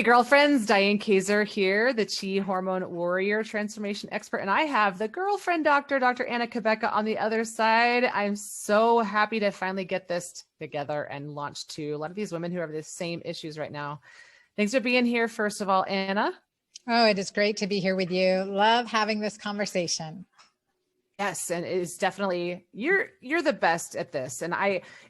Hey girlfriends, Diane Kaiser here, the Chi Hormone Warrior Transformation Expert, and I have the girlfriend doctor, Dr. Anna Quebeca, on the other side. I'm so happy to finally get this together and launch to a lot of these women who have the same issues right now. Thanks for being here, first of all, Anna. Oh, it is great to be here with you. Love having this conversation. Yes, and it's definitely you're the best at this. And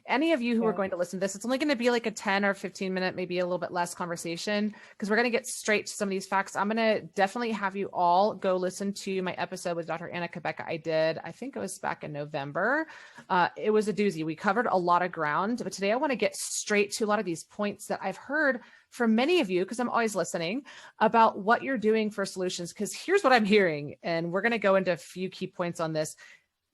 any of you who are going to listen to this, it's only going to be like a 10 or 15 minute, maybe a little bit less conversation, because we're going to get straight to some of these facts. I'm going to definitely have you all go listen to my episode with Dr. Anna Quebeca. I think it was back in November. It was a doozy. We covered a lot of ground, but today I want to get straight to a lot of these points that I've heard from many of you, because I'm always listening, about what you're doing for solutions. Because here's what I'm hearing, and we're going to go into a few key points on this.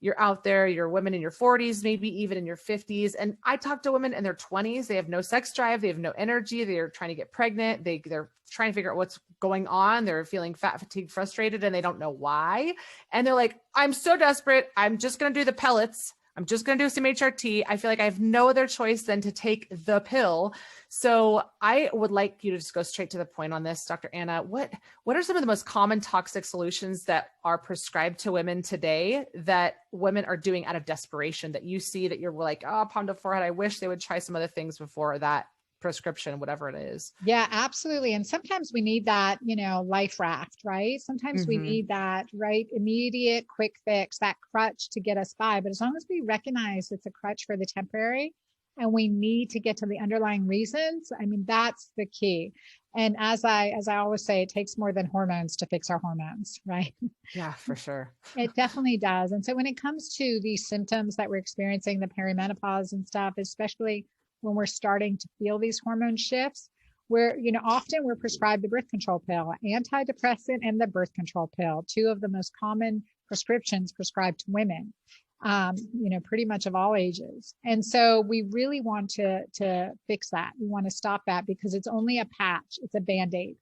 You're out there, you're women in your 40s, maybe even in your 50s. And I talk to women in their 20s. They have no sex drive. They have no energy. They're trying to get pregnant. They're trying to figure out what's going on. They're feeling fat, fatigued, frustrated, and they don't know why. And they're like, I'm so desperate. I'm just going to do the pellets. I'm just going to do some HRT. I feel like I have no other choice than to take the pill. So I would like you to just go straight to the point on this, Dr. Anna. What are some of the most common toxic solutions that are prescribed to women today that women are doing out of desperation, that you see that you're like, oh, palm to forehead, I wish they would try some other things before that prescription, whatever it is? Yeah, absolutely. And sometimes we need that, life raft, right? Sometimes we need that, right? Immediate, quick fix, that crutch to get us by. But as long as we recognize it's a crutch for the temporary and we need to get to the underlying reasons, I mean, that's the key. And as I always say, it takes more than hormones to fix our hormones, right? Yeah, for sure. It definitely does. And so when it comes to these symptoms that we're experiencing, the perimenopause and stuff, especially when we're starting to feel these hormone shifts, where, often we're prescribed the birth control pill, antidepressant, and the birth control pill, two of the most common prescriptions prescribed to women, pretty much of all ages. And so we really want to fix that. We want to stop that because it's only a patch. It's a Band-Aid.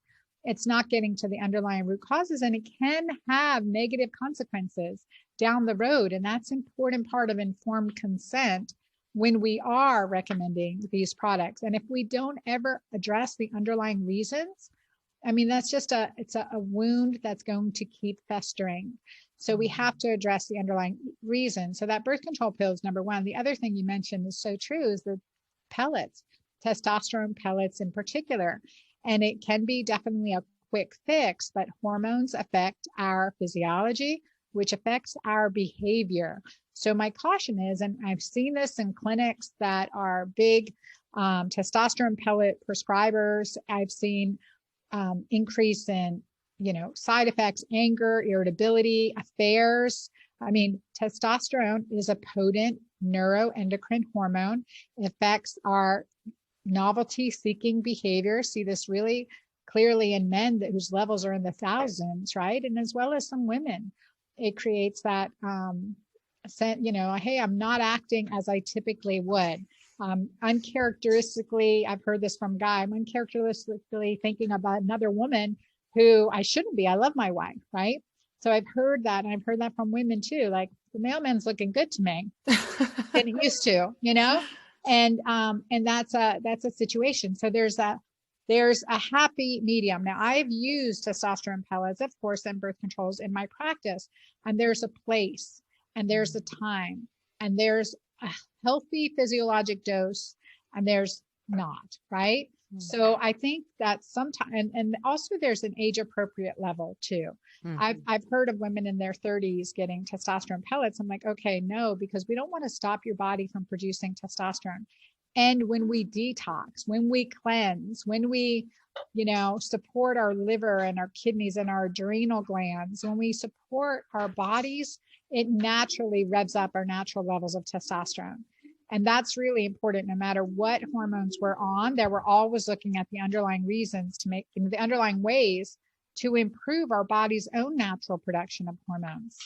It's not getting to the underlying root causes, and it can have negative consequences down the road. And that's an important part of informed consent when we are recommending these products. And if we don't ever address the underlying reasons, I mean, it's a wound that's going to keep festering. So we have to address the underlying reason. So that birth control pill is number one. The other thing you mentioned is so true, is the pellets, testosterone pellets in particular. And it can be definitely a quick fix, but hormones affect our physiology, which affects our behavior. So my caution is, and I've seen this in clinics that are big testosterone pellet prescribers, I've seen increase in, side effects, anger, irritability, affairs. I mean, testosterone is a potent neuroendocrine hormone. It affects our novelty-seeking behavior. See this really clearly in men whose levels are in the thousands, right? And as well as some women. It creates that, hey, I'm not acting as I typically would. Uncharacteristically, I've heard this from Guy, I'm uncharacteristically thinking about another woman who I shouldn't be. I love my wife, right? So I've heard that, and I've heard that from women too. Like, the mailman's looking good to me. Getting used to, and that's a situation. So there's a happy medium. Now, I've used testosterone pellets, of course, and birth controls in my practice, and there's a place, and there's a time, and there's a healthy physiologic dose, and there's not, right? So I think that sometimes, and also there's an age appropriate level too. I've heard of women in their 30s getting testosterone pellets. I'm like, okay, no, because we don't want to stop your body from producing testosterone. And when we detox, when we cleanse, when we, support our liver and our kidneys and our adrenal glands, when we support our bodies, it naturally revs up our natural levels of testosterone. And that's really important. No matter what hormones we're on, that we're always looking at the underlying reasons to make, the underlying ways to improve our body's own natural production of hormones.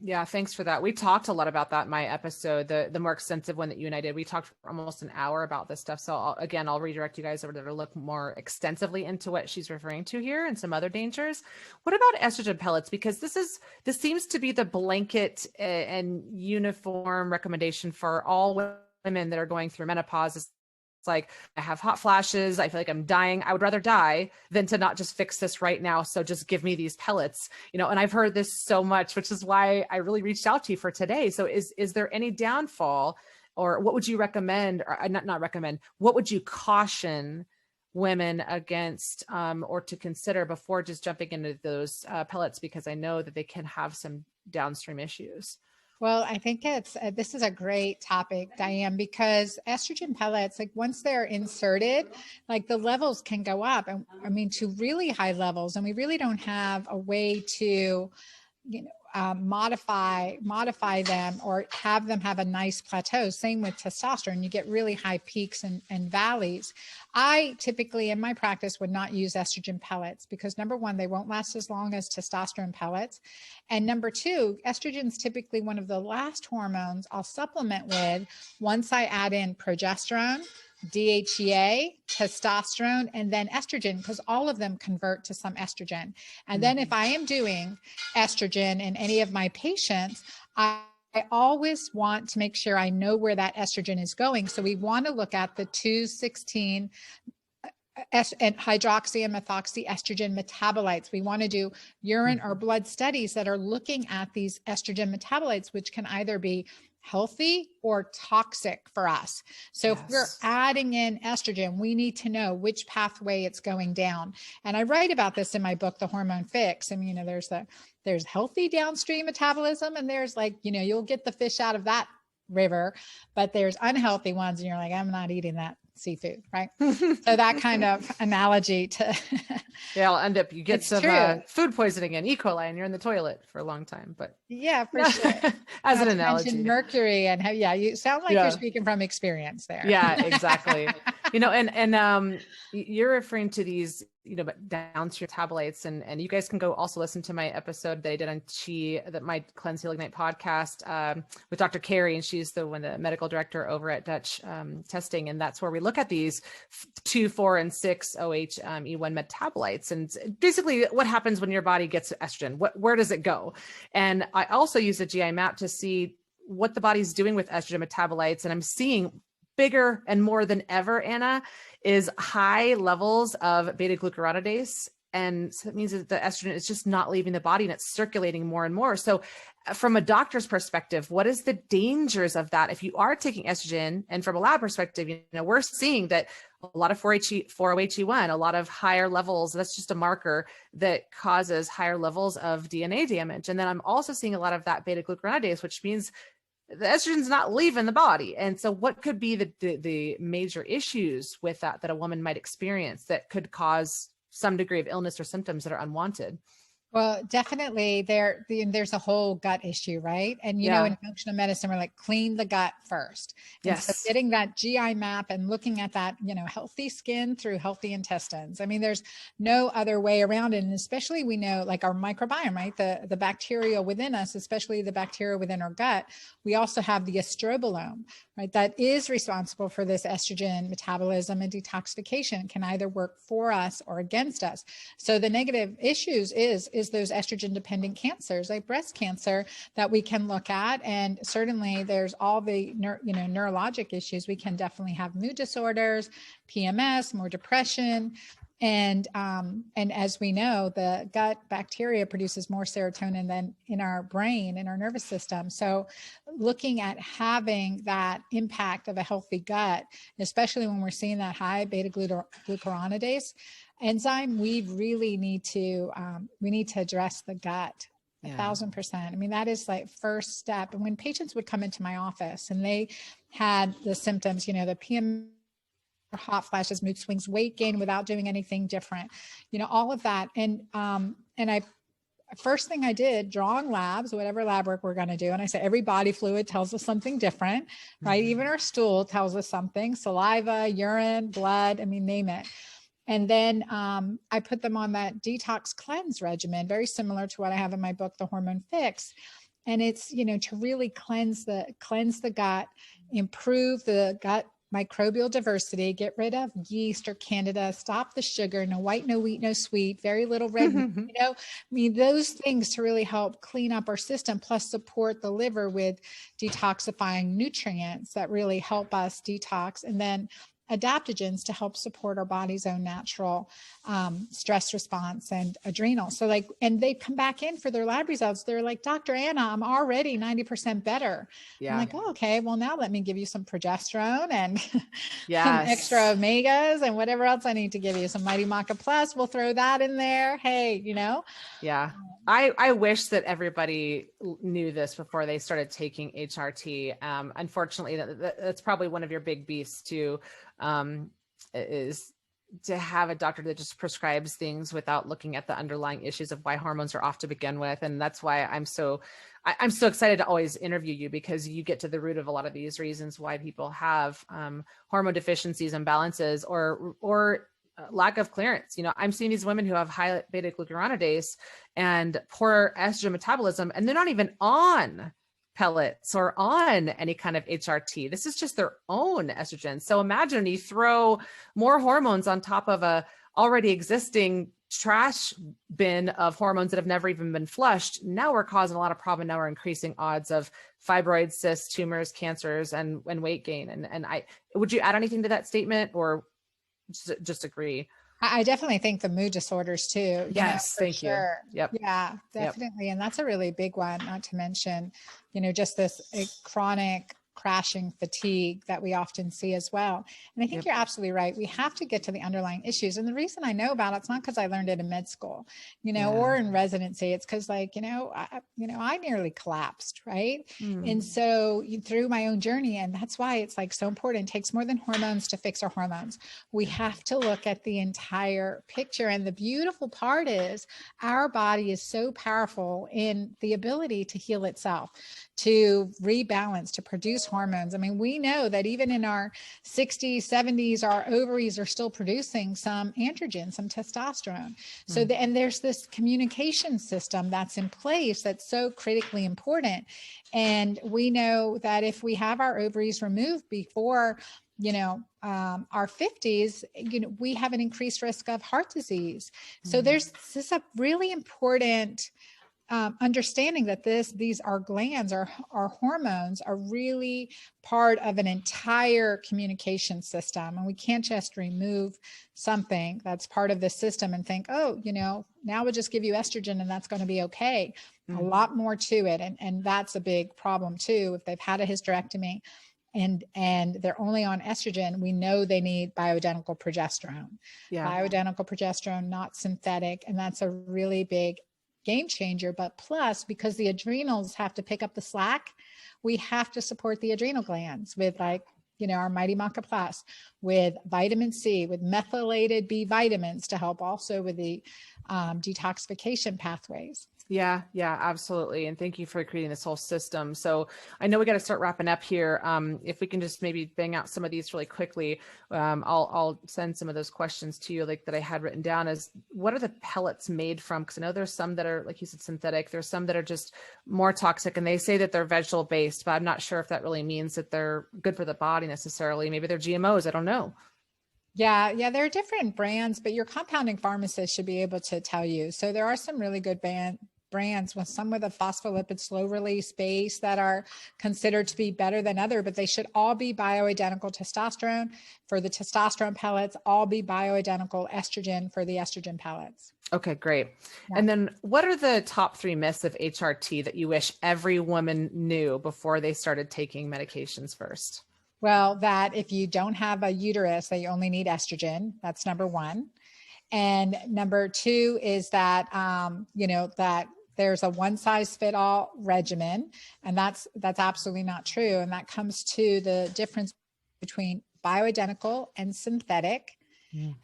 Yeah, thanks for that. We talked a lot about that in my episode, the more extensive one that you and I did. We talked for almost an hour about this stuff. So I'll redirect you guys over there to look more extensively into what she's referring to here and some other dangers. What about estrogen pellets? Because this seems to be the blanket and uniform recommendation for all women that are going through menopause, like, I have hot flashes. I feel like I'm dying. I would rather die than to not just fix this right now. So just give me these pellets, and I've heard this so much, which is why I really reached out to you for today. So is there any downfall, or what would you recommend, or not recommend, what would you caution women against, or to consider before just jumping into those pellets? Because I know that they can have some downstream issues. Well, I think this is a great topic, Diane, because estrogen pellets, like once they're inserted, like the levels can go up, and I mean, to really high levels, and we really don't have a way to, modify them or have them have a nice plateau. Same with testosterone. You get really high peaks and valleys. I typically in my practice would not use estrogen pellets because number one, they won't last as long as testosterone pellets. And number two, estrogen is typically one of the last hormones I'll supplement with once I add in progesterone, DHEA, testosterone, and then estrogen, because all of them convert to some estrogen. And then if I am doing estrogen in any of my patients, I always want to make sure I know where that estrogen is going. So we want to look at the 2,16 and hydroxy and methoxy estrogen metabolites. We want to do urine or blood studies that are looking at these estrogen metabolites, which can either be healthy or toxic for us. So if we're adding in estrogen, we need to know which pathway it's going down. And I write about this in my book, The Hormone Fix. I mean, there's healthy downstream metabolism, and there's you'll get the fish out of that river, but there's unhealthy ones, and you're like, I'm not eating that seafood, right? So that kind of analogy to I'll end up, you get some food poisoning and E. coli, and you're in the toilet for a long time. But yeah, for sure. As an analogy, mercury and you sound like you're speaking from experience there. Yeah, exactly. And you're referring to these, downstream metabolites, and you guys can go also listen to my episode that I did on my Cleanse Heal Ignite podcast with Dr. Carrie, and she's the medical director over at Dutch Testing, and that's where we look at these 2, 4, and 6 OH-E1 metabolites, and basically what happens when your body gets estrogen. Where does it go? And I also use a GI map to see what the body's doing with estrogen metabolites, and I'm seeing bigger and more than ever, Anna, is high levels of beta-glucuronidase. And so that means that the estrogen is just not leaving the body and it's circulating more and more. So from a doctor's perspective, what is the dangers of that? If you are taking estrogen, and from a lab perspective, we're seeing that a lot of 4-OHE1, a lot of higher levels, that's just a marker that causes higher levels of DNA damage. And then I'm also seeing a lot of that beta-glucuronidase, which means the estrogen's not leaving the body. And so what could be the major issues with that a woman might experience that could cause some degree of illness or symptoms that are unwanted? Well, definitely there's a whole gut issue, right? And, in functional medicine, we're like, clean the gut first. And so getting that GI map and looking at that, healthy skin through healthy intestines. I mean, there's no other way around it. And especially we know like our microbiome, right? The bacteria within us, especially the bacteria within our gut. We also have the estrobolome, right? That is responsible for this estrogen metabolism and detoxification. It can either work for us or against us. So the negative issues is those estrogen dependent cancers like breast cancer that we can look at. And certainly there's all the neurologic issues. We can definitely have mood disorders, PMS, more depression. And as we know, the gut bacteria produces more serotonin than in our brain, in our nervous system. So looking at having that impact of a healthy gut, especially when we're seeing that high beta-glucuronidase enzyme, we really need to address the gut 1,000%. I mean, that is like first step. And when patients would come into my office and they had the symptoms, the PM, hot flashes, mood swings, weight gain without doing anything different, all of that. And first thing I did, drawing labs, whatever lab work we're going to do. And I said, every body fluid tells us something different, right? Even our stool tells us something, saliva, urine, blood, name it. And then I put them on that detox cleanse regimen, very similar to what I have in my book, The Hormone Fix. And it's, to really cleanse the gut, improve the gut microbial diversity, get rid of yeast or candida, stop the sugar, no white, no wheat, no sweet, very little red, those things to really help clean up our system, plus support the liver with detoxifying nutrients that really help us detox. And then adaptogens to help support our body's own natural stress response and adrenal. So like, and they come back in for their lab results. They're like, Dr. Anna, I'm already 90% better. Yeah. I'm like, oh, okay, well now let me give you some progesterone and some Yes. extra omegas and whatever else I need to give you. Some Mighty Maca Plus, we'll throw that in there. Hey, you know? Yeah. I wish that everybody knew this before they started taking HRT. Unfortunately, that's probably one of your big beasts too, is to have a doctor that just prescribes things without looking at the underlying issues of why hormones are off to begin with. And that's why I'm so excited to always interview you, because you get to the root of a lot of these reasons why people have hormone deficiencies, imbalances, or lack of clearance. You know, I'm seeing these women who have high beta glucuronidase and poor estrogen metabolism, and they're not even on pellets or on any kind of HRT. This is just their own estrogen. So imagine you throw more hormones on top of a already existing trash bin of hormones that have never even been flushed. Now we're causing a lot of problem. Now we're increasing odds of fibroids, cysts, tumors, cancers, and weight gain. And would you add anything to that statement, or just agree? I definitely think the mood disorders too. Yes, thank you. Yep. Yeah, definitely. Yep. And that's a really big one, not to mention, just this chronic crashing fatigue that we often see as well. And I think you're absolutely right. We have to get to the underlying issues. And the reason I know about it's not because I learned it in med school, or in residency. It's because I nearly collapsed. Right. And so through my own journey, and that's why it's like so important. It takes more than hormones to fix our hormones. We have to look at the entire picture. And the beautiful part is our body is so powerful in the ability to heal itself, to rebalance, to produce hormones. I mean, we know that even in our 60s, 70s, our ovaries are still producing some androgen, some testosterone. So, and there's this communication system that's in place that's so critically important. And we know that if we have our ovaries removed before our 50s, we have an increased risk of heart disease. So there's this a really important understanding that these our glands, our hormones are really part of an entire communication system. And we can't just remove something that's part of the system and think, oh, now we'll just give you estrogen and that's going to be okay. A lot more to it. And that's a big problem too. If they've had a hysterectomy and they're only on estrogen, we know they need bioidentical progesterone. Bioidentical progesterone, not synthetic. And that's a really big game changer. But plus, because the adrenals have to pick up the slack, we have to support the adrenal glands with our Mighty Maca Plus, with vitamin C, with methylated B vitamins to help also with the detoxification pathways. Yeah, absolutely. And thank you for creating this whole system. So I know we got to start wrapping up here. If we can just maybe bang out some of these really quickly, I'll send some of those questions to you, like that I had written down. Is what are the pellets made from? Because I know there's some that are, like you said, synthetic. There's some that are just more toxic, and they say that they're vegetable based, but I'm not sure if that really means that they're good for the body necessarily. Maybe they're GMOs. I don't know. Yeah, there are different brands, but your compounding pharmacist should be able to tell you. So there are some really good brands with some with a phospholipid slow release base that are considered to be better than other, but they should all be bioidentical testosterone for the testosterone pellets, all be bioidentical estrogen for the estrogen pellets. Okay, great. Yeah. And then what are the top 3 myths of HRT that you wish every woman knew before they started taking medications first? Well, that if you don't have a uterus, that you only need estrogen. That's number 1. And number 2 is that, that there's a one size fit all regimen, and that's absolutely not true. And that comes to the difference between bioidentical and synthetic.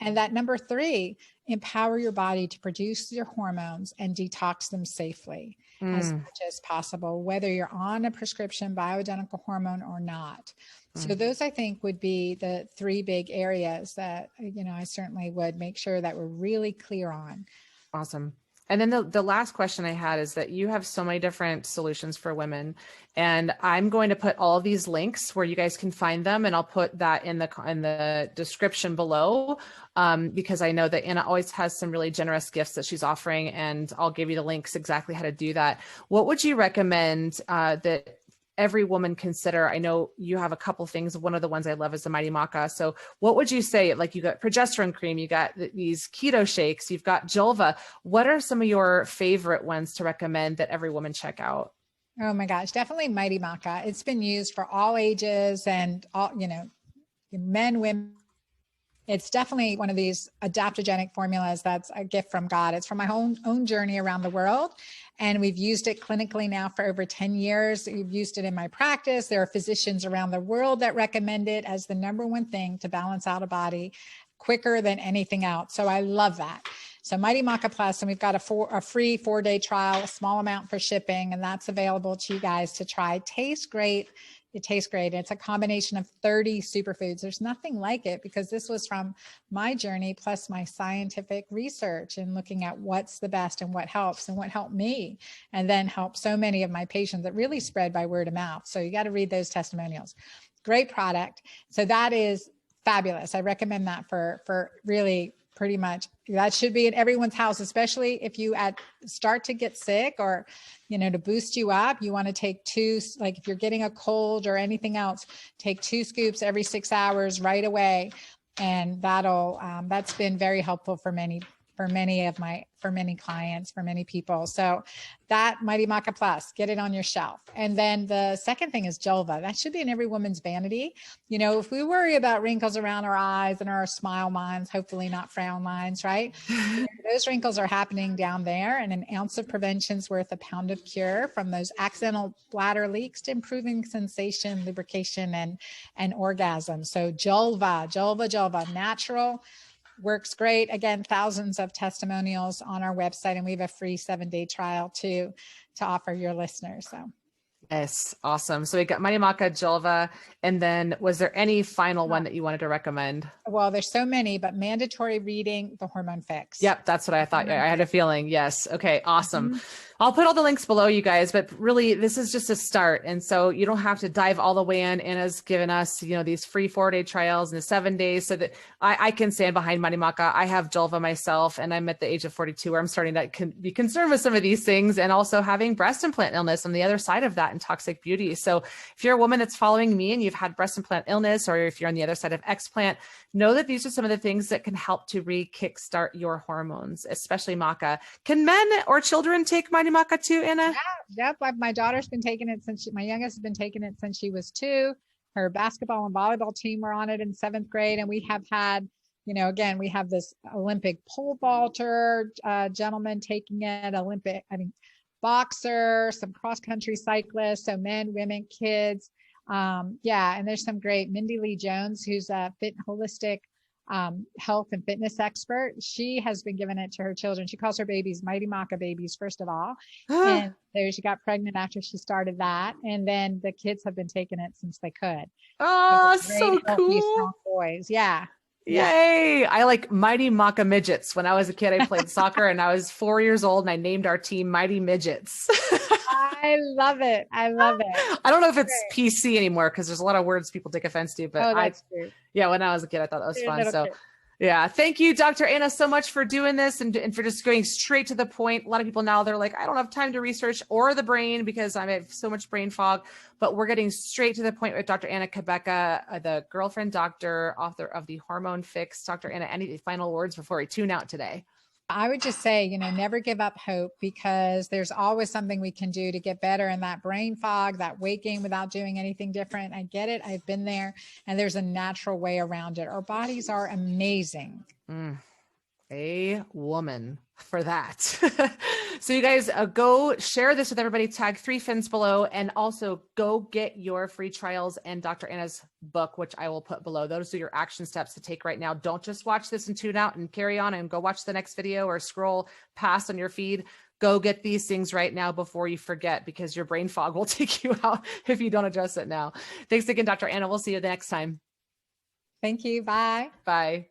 And that number 3, empower your body to produce your hormones and detox them safely as much as possible, whether you're on a prescription bioidentical hormone or not. So those, I think, would be the 3 big areas that, I certainly would make sure that we're really clear on. Awesome. And then the last question I had is that you have so many different solutions for women, and I'm going to put all of these links where you guys can find them, and I'll put that in the description below, because I know that Anna always has some really generous gifts that she's offering, and I'll give you the links exactly how to do that. What would you recommend that every woman consider? I know you have a couple things. One of the ones I love is the Mighty Maca. So what would you say? Like, you got progesterone cream, you got these keto shakes, you've got Julva. What are some of your favorite ones to recommend that every woman check out? Oh my gosh, definitely Mighty Maca. It's been used for all ages and all, men, women. It's definitely one of these adaptogenic formulas that's a gift from God. It's from my own journey around the world. And we've used it clinically now for over 10 years. We've used it in my practice. There are physicians around the world that recommend it as the number one thing to balance out a body quicker than anything else. So I love that. So Mighty Maca Plus, and we've got a free 4-day trial, a small amount for shipping, and that's available to you guys to try. Tastes great. It tastes great. It's a combination of 30 superfoods. There's nothing like it, because this was from my journey plus my scientific research and looking at what's the best and what helps and what helped me, and then helped so many of my patients that really spread by word of mouth. So you got to read those testimonials. Great product. So that is fabulous. I recommend that for really pretty much. That should be in everyone's house, especially if you start to get sick, or, to boost you up, you want to take 2, like if you're getting a cold or anything else, take 2 scoops every 6 hours right away. And that's been very helpful for many clients, for many people. So that Mighty Maca Plus, get it on your shelf. And then the second thing is Julva. That should be in every woman's vanity. If we worry about wrinkles around our eyes and our smile lines, hopefully not frown lines, right? Those wrinkles are happening down there, and an ounce of prevention's worth a pound of cure, from those accidental bladder leaks to improving sensation, lubrication, and orgasm. So Julva, natural, works great. Again, thousands of testimonials on our website, and we have a free 7-day trial to offer your listeners. So. Yes. Awesome. So we got Mighty Maca, Julva, and then was there any final one that you wanted to recommend? Well, there's so many, but mandatory reading, the Hormone Fix. Yep. That's what I thought. I had a feeling. Yes. Okay. Awesome. I'll put all the links below, you guys, but really this is just a start. And so you don't have to dive all the way in. Anna's given us, these free 4-day trials and the 7 days, so that I can stand behind Mighty Maca. I have Julva myself, and I'm at the age of 42 where I'm starting to be concerned with some of these things, and also having breast implant illness on the other side of that, and toxic beauty. So if you're a woman that's following me and you've had breast implant illness, or if you're on the other side of explant, know that these are some of the things that can help to kickstart your hormones, especially maca. Can men or children take Mighty Maca too, Anna? Yeah, yep. My daughter's been taking it my youngest has been taking it since she was 2. Her basketball and volleyball team were on it in 7th grade. And we have had, again, we have this Olympic pole vaulter gentleman taking it, boxer, some cross-country cyclists, so men, women, kids. And there's some great Mindy Lee Jones, who's a holistic health and fitness expert. She has been giving it to her children. She calls her babies Mighty Maca babies, first of all. And she got pregnant after she started that. And then the kids have been taking it since they could. Oh, so healthy, cool. strong boys. Yeah. Yay. I like Mighty Maca Midgets. When I was a kid, I played soccer, and I was 4 years old, and I named our team Mighty Midgets. I love it. I don't know if it's PC anymore, because there's a lot of words people take offense to, but that's true. Yeah, when I was a kid, I thought that was fun. So yeah, thank you, Dr. Anna, so much for doing this, and for just going straight to the point. A lot of people now, they're like, I don't have time to research or the brain because I have so much brain fog, but we're getting straight to the point with Dr. Anna Cabeca, the girlfriend doctor, author of the Hormone Fix. Dr. Anna, any final words before we tune out today? I would just say, never give up hope, because there's always something we can do to get better in that brain fog, that weight gain without doing anything different. I get it. I've been there, and there's a natural way around it. Our bodies are amazing. A woman for that. So you guys go share this with everybody, tag 3 fins below, and also go get your free trials and Dr. Anna's book, which I will put below. Those are your action steps to take right now. Don't just watch this and tune out and carry on and go watch the next video or scroll past on your feed. Go get these things right now before you forget, because your brain fog will take you out if you don't address it now. Thanks again, Dr. Anna. We'll see you the next time. Thank you. Bye. Bye.